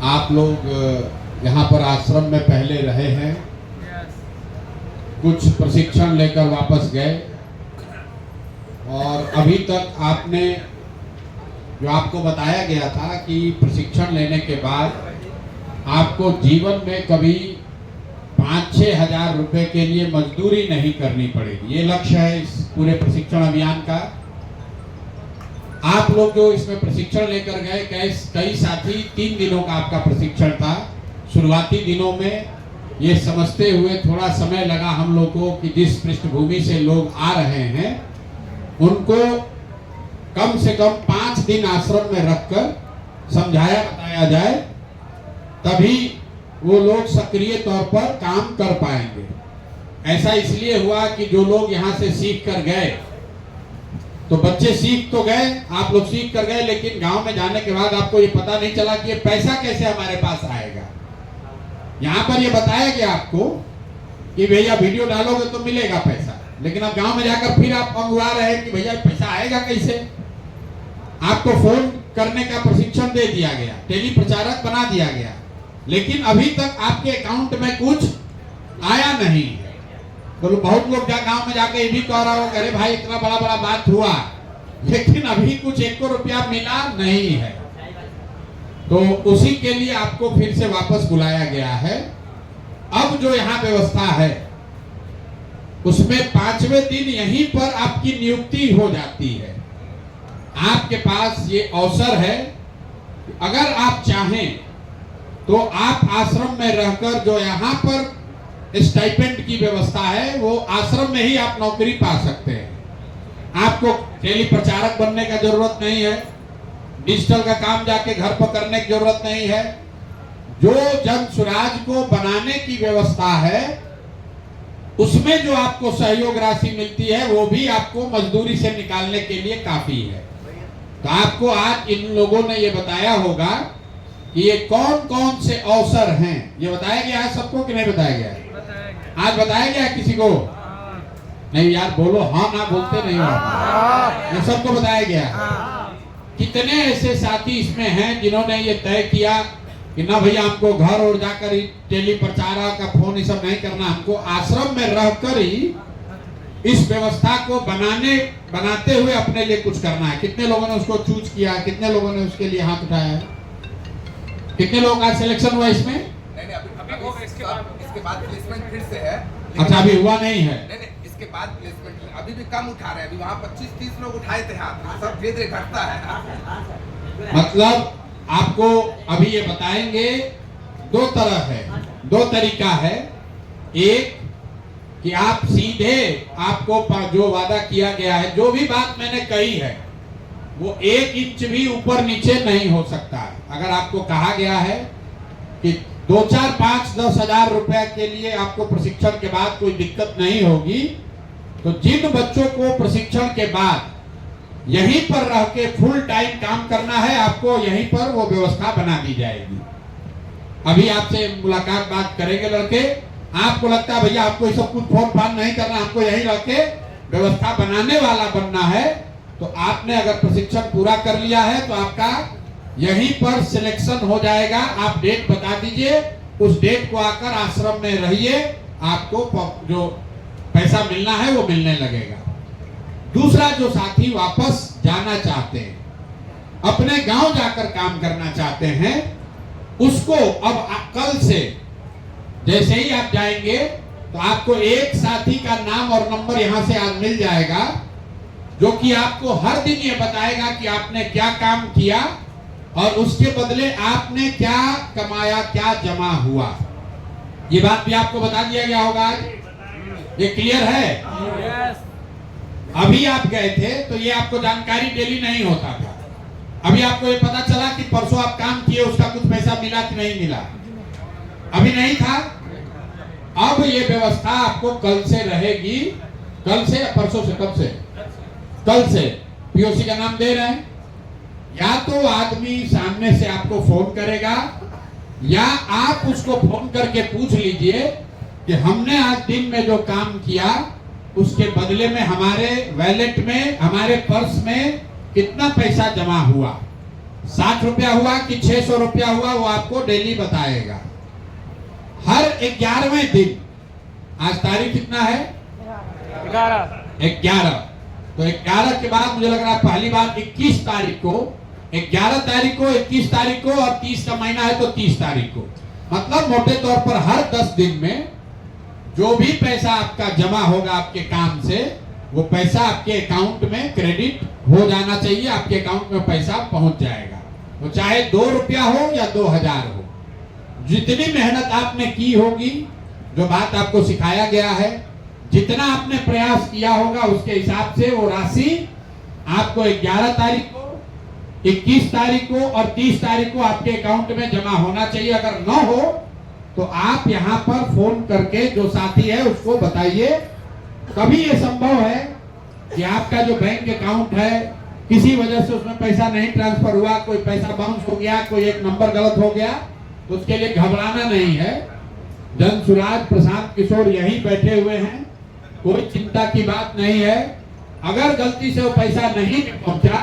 आप लोग यहाँ पर आश्रम में पहले रहे हैं, कुछ प्रशिक्षण लेकर वापस गए और अभी तक आपने जो आपको बताया गया था कि प्रशिक्षण लेने के बाद आपको जीवन में कभी 5-6 हजार रुपए के लिए मजदूरी नहीं करनी पड़ेगी। ये लक्ष्य है इस पूरे प्रशिक्षण अभियान का। आप लोग जो इसमें प्रशिक्षण लेकर गए, कई साथी 3 दिनों का आपका प्रशिक्षण था। शुरुआती दिनों में ये समझते हुए थोड़ा समय लगा हम लोग को कि जिस पृष्ठभूमि से लोग आ रहे हैं उनको कम से कम 5 दिन आश्रम में रखकर समझाया बताया जाए, तभी वो लोग सक्रिय तौर पर काम कर पाएंगे। ऐसा इसलिए हुआ कि जो लोग यहाँ से सीख कर गए, तो बच्चे सीख तो गए, आप लोग सीख कर गए, लेकिन गांव में जाने के बाद आपको ये पता नहीं चला कि ये पैसा कैसे हमारे पास आएगा। यहाँ पर ये बताया गया आपको कि भैया वीडियो डालोगे तो मिलेगा पैसा, लेकिन अब गांव में जाकर फिर आप मंगवा रहे हैं कि भैया पैसा आएगा कैसे। आपको फोन करने का प्रशिक्षण दे दिया गया, टेली प्रचारक बना दिया गया, लेकिन अभी तक आपके अकाउंट में कुछ आया नहीं है। तो बहुत लोग गांव में जाके ये भी कह रहा हो, अरे भाई इतना बड़ा बड़ा बात हुआ, लेकिन अभी कुछ 1 रुपया मिला नहीं है। तो उसी के लिए आपको फिर से वापस बुलाया गया है। अब जो यहाँ व्यवस्था है उसमें 5वें दिन यहीं पर आपकी नियुक्ति हो जाती है। आपके पास ये अवसर है, अगर आप चाहें तो आप आश्रम में रहकर जो यहाँ पर स्टाइपेंड की व्यवस्था है वो आश्रम में ही आप नौकरी पा सकते हैं। आपको टेली प्रचारक बनने का जरूरत नहीं है, डिजिटल का काम जाके घर पर करने की जरूरत नहीं है। जो जन स्वराज को बनाने की व्यवस्था है उसमें जो आपको सहयोग राशि मिलती है वो भी आपको मजदूरी से निकालने के लिए काफी है। तो आपको आज इन लोगों ने ये बताया होगा कि ये कौन कौन से अवसर हैं, ये बताया गया है सबको कि नहीं बताया गया है? आज बताया गया है किसी को? नहीं यार बोलो, हाँ ना बोलते नहीं हो। ये सबको बताया गया है। कितने ऐसे साथी इसमें हैं जिन्होंने ये तय किया कि ना भैया हमको घर और जाकर ही टेली प्रचारक का फोन ये सब नहीं करना, हमको आश्रम में रहकर ही इस व्यवस्था को बनाते हुए अपने लिए कुछ करना है। कितने लोगों ने उसको चूज किया, कितने लोगों ने उसके लिए हाथ उठाया है? कितने लोगों का सिलेक्शन हुआ इसमें? नहीं, अभी इसके बाद प्लेसमेंट फिर से है। अच्छा, अभी हुआ नहीं है? नहीं, इसके बाद प्लेसमेंट अभी भी कम उठा रहे हैं। अभी वहाँ 25-30 लोग उठाए थे हाथ, सब धीरे धीरे घटता है। मतलब आपको अभी ये बताएंगे, 2 तरह है, 2 तरीका है। एक कि आप सीधे, आपको जो वादा किया गया है, जो भी बात मैंने कही है वो 1 इंच भी ऊपर नीचे नहीं हो सकता है। अगर आपको कहा गया है कि 2, 4, 5, 10 हजार रुपए के लिए आपको प्रशिक्षण के बाद कोई दिक्कत नहीं होगी, तो जिन बच्चों को प्रशिक्षण के बाद यहीं पर रह के फुल टाइम काम करना है, आपको यहीं पर वो व्यवस्था बना दी जाएगी। अभी आपसे मुलाकात बात करेंगे लड़के, आपको लगता है भैया आपको ये सब कुछ फोन फान नहीं करना, आपको यहीं रह के व्यवस्था बनाने वाला बनना है, तो आपने अगर प्रशिक्षण पूरा कर लिया है तो आपका यहीं पर सिलेक्शन हो जाएगा। आप डेट बता दीजिए, उस डेट को आकर आश्रम में रहिए, आपको जो पैसा मिलना है वो मिलने लगेगा। दूसरा, जो साथी वापस जाना चाहते हैं, अपने गांव जाकर काम करना चाहते हैं, उसको अब कल से जैसे ही आप जाएंगे तो आपको एक साथी का नाम और नंबर यहां से आज मिल जाएगा, जो कि आपको हर दिन ये बताएगा कि आपने क्या काम किया और उसके बदले आपने क्या कमाया, क्या जमा हुआ। ये बात भी आपको बता दिया गया होगा आज। ये क्लियर है? अभी आप गए थे तो ये आपको जानकारी डेली नहीं होता था। अभी आपको ये पता चला कि परसों आप काम किए, उसका कुछ पैसा मिला कि नहीं मिला, अभी नहीं था। अब ये व्यवस्था आपको कल से रहेगी। कल से या परसों से? कब से? कल से पीओसी का नाम दे रहे हैं। या तो आदमी सामने से आपको फोन करेगा, या आप उसको फोन करके पूछ लीजिए कि हमने आज दिन में जो काम किया उसके बदले में हमारे वैलेट में, हमारे पर्स में कितना पैसा जमा हुआ। 60 रुपया हुआ कि 600 रुपया हुआ, वो आपको डेली बताएगा। हर 11वें दिन, आज तारीख कितना है? 11। तो 11 के बाद मुझे लग रहा है पहली बार 21 तारीख को, 11 तारीख को, 21 तारीख को, और 30 का महीना है तो 30 तारीख को, मतलब मोटे तौर पर हर 10 दिन में जो भी पैसा आपका जमा होगा आपके काम से, वो पैसा आपके अकाउंट में क्रेडिट हो जाना चाहिए, आपके अकाउंट में पैसा पहुंच जाएगा। वो चाहे 2 रुपया हो या 2000 हो, जितनी मेहनत आपने की होगी, जो बात आपको सिखाया गया है, जितना आपने प्रयास किया होगा, उसके हिसाब से वो राशि आपको 11 तारीख को, 21 तारीख को और 30 तारीख को आपके अकाउंट में जमा होना चाहिए। अगर न हो तो आप यहाँ पर फोन करके जो साथी है उसको बताइए। कभी ये संभव है कि आपका जो बैंक अकाउंट है किसी वजह से उसमें पैसा नहीं ट्रांसफर हुआ, कोई पैसा बाउंस हो गया, कोई एक नंबर गलत हो गया, तो उसके लिए घबराना नहीं है। जन सुराज प्रशांत किशोर यहीं बैठे हुए हैं, कोई चिंता की बात नहीं है। अगर गलती से वो पैसा नहीं पहुंचा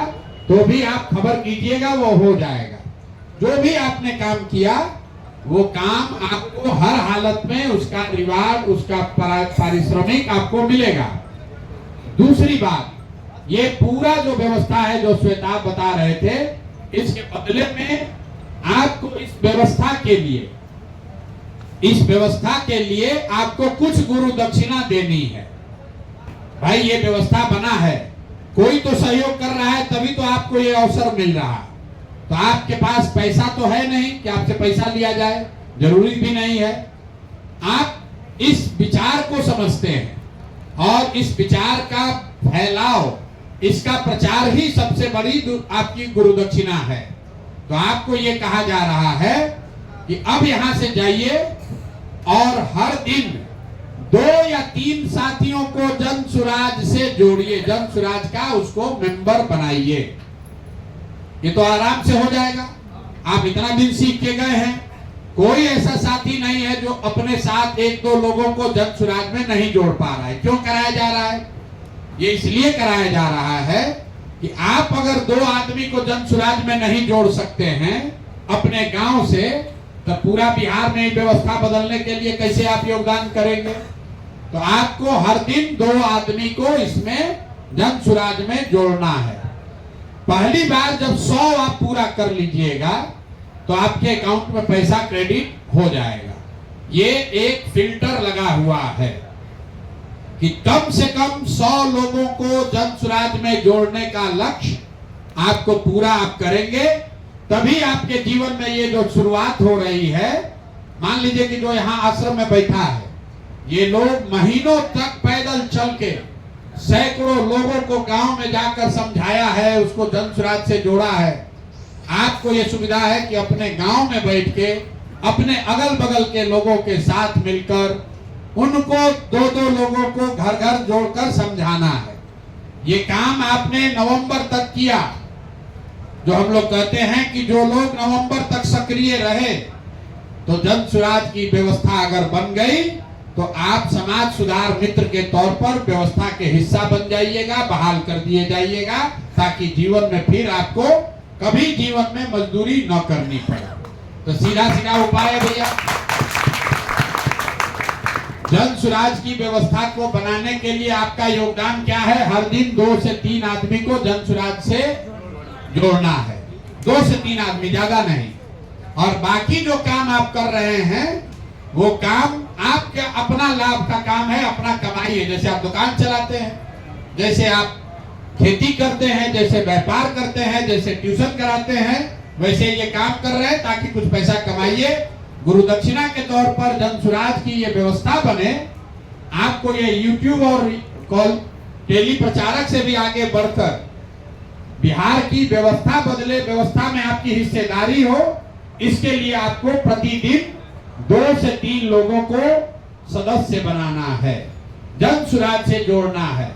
तो भी आप खबर कीजिएगा, वो हो जाएगा। जो भी आपने काम किया वो काम आपको हर हालत में उसका रिवार्ड, उसका पारिश्रमिक आपको मिलेगा। दूसरी बात, ये पूरा जो व्यवस्था है जो श्वेता बता रहे थे, इसके बदले में आपको इस व्यवस्था के लिए आपको कुछ गुरु दक्षिणा देनी है। भाई ये व्यवस्था बना है, कोई तो सहयोग कर रहा है, तभी तो आपको ये अवसर मिल रहा है। तो आपके पास पैसा तो है नहीं कि आपसे पैसा लिया जाए, जरूरी भी नहीं है। आप इस विचार को समझते हैं और इस विचार का फैलाव, इसका प्रचार ही सबसे बड़ी आपकी गुरु दक्षिणा है। तो आपको ये कहा जा रहा है कि अब यहां से जाइए और हर दिन 2 या 3 साथियों को जन सुराज से जोड़िए, जन सुराज का उसको मेंबर बनाइए। ये तो आराम से हो जाएगा। आप इतना दिन सीख के गए हैं, कोई ऐसा साथी नहीं है जो अपने साथ 1-2 लोगों को जन सुराज में नहीं जोड़ पा रहा है। क्यों कराया जा रहा है? ये इसलिए कराया जा रहा है कि आप अगर 2 आदमी को जन सुराज में नहीं जोड़ सकते हैं अपने गांव से, तो पूरा बिहार में व्यवस्था बदलने के लिए कैसे आप योगदान करेंगे? तो आपको हर दिन 2 आदमी को इसमें जन सुराज में जोड़ना है। पहली बार जब 100 आप पूरा कर लीजिएगा तो आपके अकाउंट में पैसा क्रेडिट हो जाएगा। ये एक फिल्टर लगा हुआ है कि कम से कम 100 लोगों को जन सुराज में जोड़ने का लक्ष्य आपको पूरा आप करेंगे, तभी आपके जीवन में ये जो शुरुआत हो रही है। मान लीजिए कि जो यहाँ आश्रम में बैठा है, ये लोग महीनों तक पैदल चल के सैकड़ों लोगों को गांव में जाकर समझाया है, उसको जन सुराज से जोड़ा है। आपको ये सुविधा है कि अपने गांव में बैठ के अपने अगल बगल के लोगों के साथ मिलकर उनको 2-2 लोगों को घर घर जोड़कर समझाना है। ये काम आपने नवंबर तक किया। जो हम लोग कहते हैं कि जो लोग नवंबर तक सक्रिय रहे, तो जन सुराज की व्यवस्था अगर बन गई तो आप समाज सुधार मित्र के तौर पर व्यवस्था के हिस्सा बन जाइएगा, बहाल कर दिए जाइएगा, ताकि जीवन में फिर आपको कभी जीवन में मजदूरी न करनी पड़े। तो सीधा सीधा उपाय है भैया, जन सुराज की व्यवस्था को बनाने के लिए आपका योगदान क्या है? हर दिन 2 से 3 आदमी को जन सुराज से जोड़ना है। 2 से 3 आदमी, ज्यादा नहीं। और बाकी जो काम आप कर रहे हैं वो काम आपका अपना लाभ का काम है, अपना कमाई है। जैसे आप दुकान चलाते हैं, जैसे आप खेती करते हैं, जैसे व्यापार करते हैं, जैसे ट्यूशन कराते हैं, वैसे ये काम कर रहे हैं ताकि कुछ पैसा कमाइए। गुरु दक्षिणा के तौर पर जन सुराज की ये व्यवस्था बने। आपको ये यूट्यूब और कॉल टेली प्रचारक से भी आगे बढ़कर बिहार की व्यवस्था बदले, व्यवस्था में आपकी हिस्सेदारी हो, इसके लिए आपको प्रतिदिन 2 से 3 लोगों को सदस्य बनाना है, जन सुराज से जोड़ना है।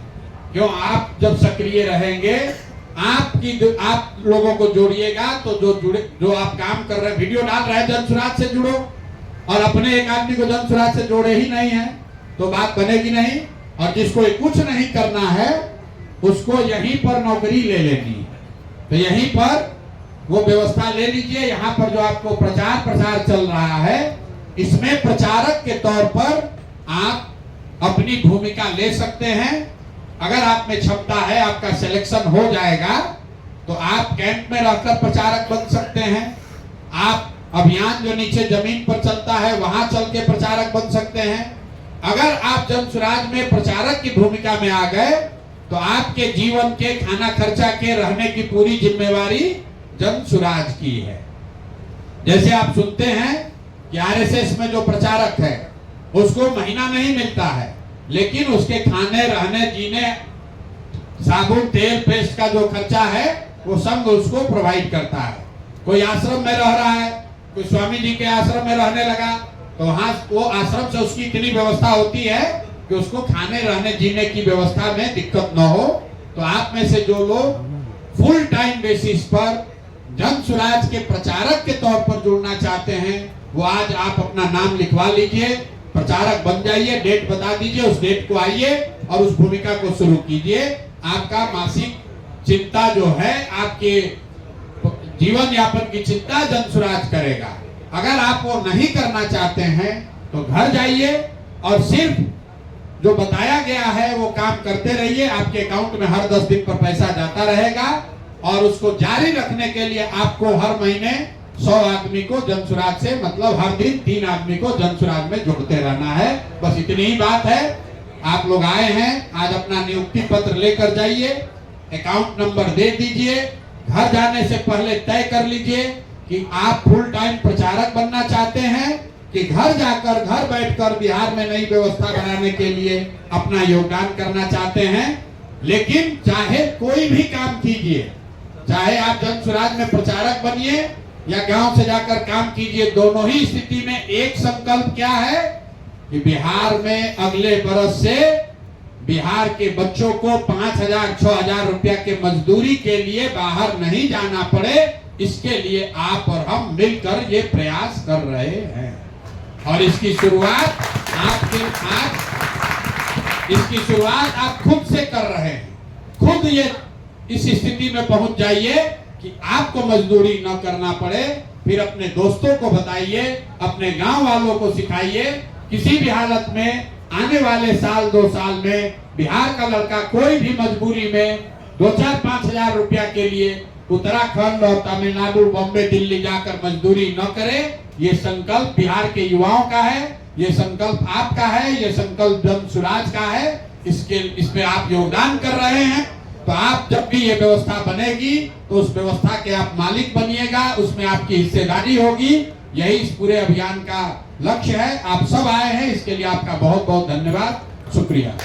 क्यों? आप जब सक्रिय रहेंगे, आप लोगों को जोड़िएगा तो जो आप काम कर रहे हैं, वीडियो डाल रहे हैं, जन सुराज से जुड़ो। और अपने एक आदमी को जन सुराज से जोड़े ही नहीं है तो बात बनेगी नहीं। और जिसको कुछ नहीं करना है उसको यहीं पर नौकरी ले लेनी है। तो यहीं पर वो व्यवस्था ले लीजिए। यहाँ पर जो आपको प्रचार प्रसार चल रहा है, इसमें प्रचारक के तौर पर आप अपनी भूमिका ले सकते हैं। अगर आप में क्षमता है, आपका सिलेक्शन हो जाएगा तो आप कैंप में रहकर प्रचारक बन सकते हैं। आप अभियान जो नीचे जमीन पर चलता है वहां चल के प्रचारक बन सकते हैं। अगर आप जन सुराज में प्रचारक की भूमिका में आ गए तो आपके जीवन के खाना खर्चा के रहने की पूरी जिम्मेवारी जन सुराज की है। जैसे आप सुनते हैं कि आरएसएस में जो प्रचारक है उसको महीना नहीं मिलता है, लेकिन उसके खाने रहने जीने साबुन तेल पेस्ट का जो खर्चा है वो संघ उसको प्रोवाइड करता है। कोई आश्रम में रह रहा है, कोई स्वामी जी के आश्रम में रहने लगा तो वहां वो आश्रम से उसकी इतनी व्यवस्था होती है कि उसको खाने रहने जीने की व्यवस्था में दिक्कत न हो। तो आप में से जो लोग फुल टाइम बेसिस पर जन सुराज के प्रचारक के तौर पर जुड़ना चाहते हैं, वो आज आप अपना नाम लिखवा लीजिए, प्रचारक बन जाइए, डेट बता दीजिए, उस डेट को आइए और उस भूमिका को शुरू कीजिए। आपका मासिक चिंता जो है, आपके जीवन यापन की चिंता जन सुराज करेगा। अगर आप वो नहीं करना चाहते हैं तो घर जाइए और सिर्फ जो बताया गया है वो काम करते रहिए। आपके अकाउंट में हर 10 दिन पर पैसा जाता रहेगा और उसको जारी रखने के लिए आपको हर महीने 100 आदमी को जन सुराज से, मतलब हर दिन 3 आदमी को जन सुराज में जोड़ते रहना है। बस इतनी ही बात है। आप लोग आए हैं, आज अपना नियुक्ति पत्र लेकर जाइए, अकाउंट नंबर दे दीजिए। घर जाने से पहले तय कर लीजिए कि आप फुल टाइम प्रचारक बनना चाहते हैं कि घर जाकर, घर बैठकर बिहार में नई व्यवस्था बनाने के लिए अपना योगदान करना चाहते हैं। लेकिन चाहे कोई भी काम कीजिए, चाहे आप जन सुराज में प्रचारक बनिए या गांव से जाकर काम कीजिए, दोनों ही स्थिति में एक संकल्प क्या है कि बिहार में अगले बरस से बिहार के बच्चों को 5,000-6,000 रुपया के मजदूरी के लिए बाहर नहीं जाना पड़े। इसके लिए आप और हम मिलकर ये प्रयास कर रहे हैं और इसकी शुरुआत आप खुद से कर रहे हैं। खुद ये इस स्थिति में पहुंच जाइए कि आपको मजदूरी न करना पड़े। फिर अपने दोस्तों को बताइए, अपने गांव वालों को सिखाइए। किसी भी हालत में आने वाले साल 2 साल में बिहार का लड़का कोई भी मजबूरी में 2-4-5 हजार रुपया के लिए उत्तराखंड और तमिलनाडु, बॉम्बे, दिल्ली जाकर मजदूरी न करे। ये संकल्प बिहार के युवाओं का है, ये संकल्प आपका है, ये संकल्प जन सुराज का है। इसमें आप योगदान कर रहे हैं। तो आप जब भी ये व्यवस्था बनेगी तो उस व्यवस्था के आप मालिक बनिएगा, उसमें आपकी हिस्सेदारी होगी। यही इस पूरे अभियान का लक्ष्य है। आप सब आए हैं, इसके लिए आपका बहुत बहुत धन्यवाद, शुक्रिया।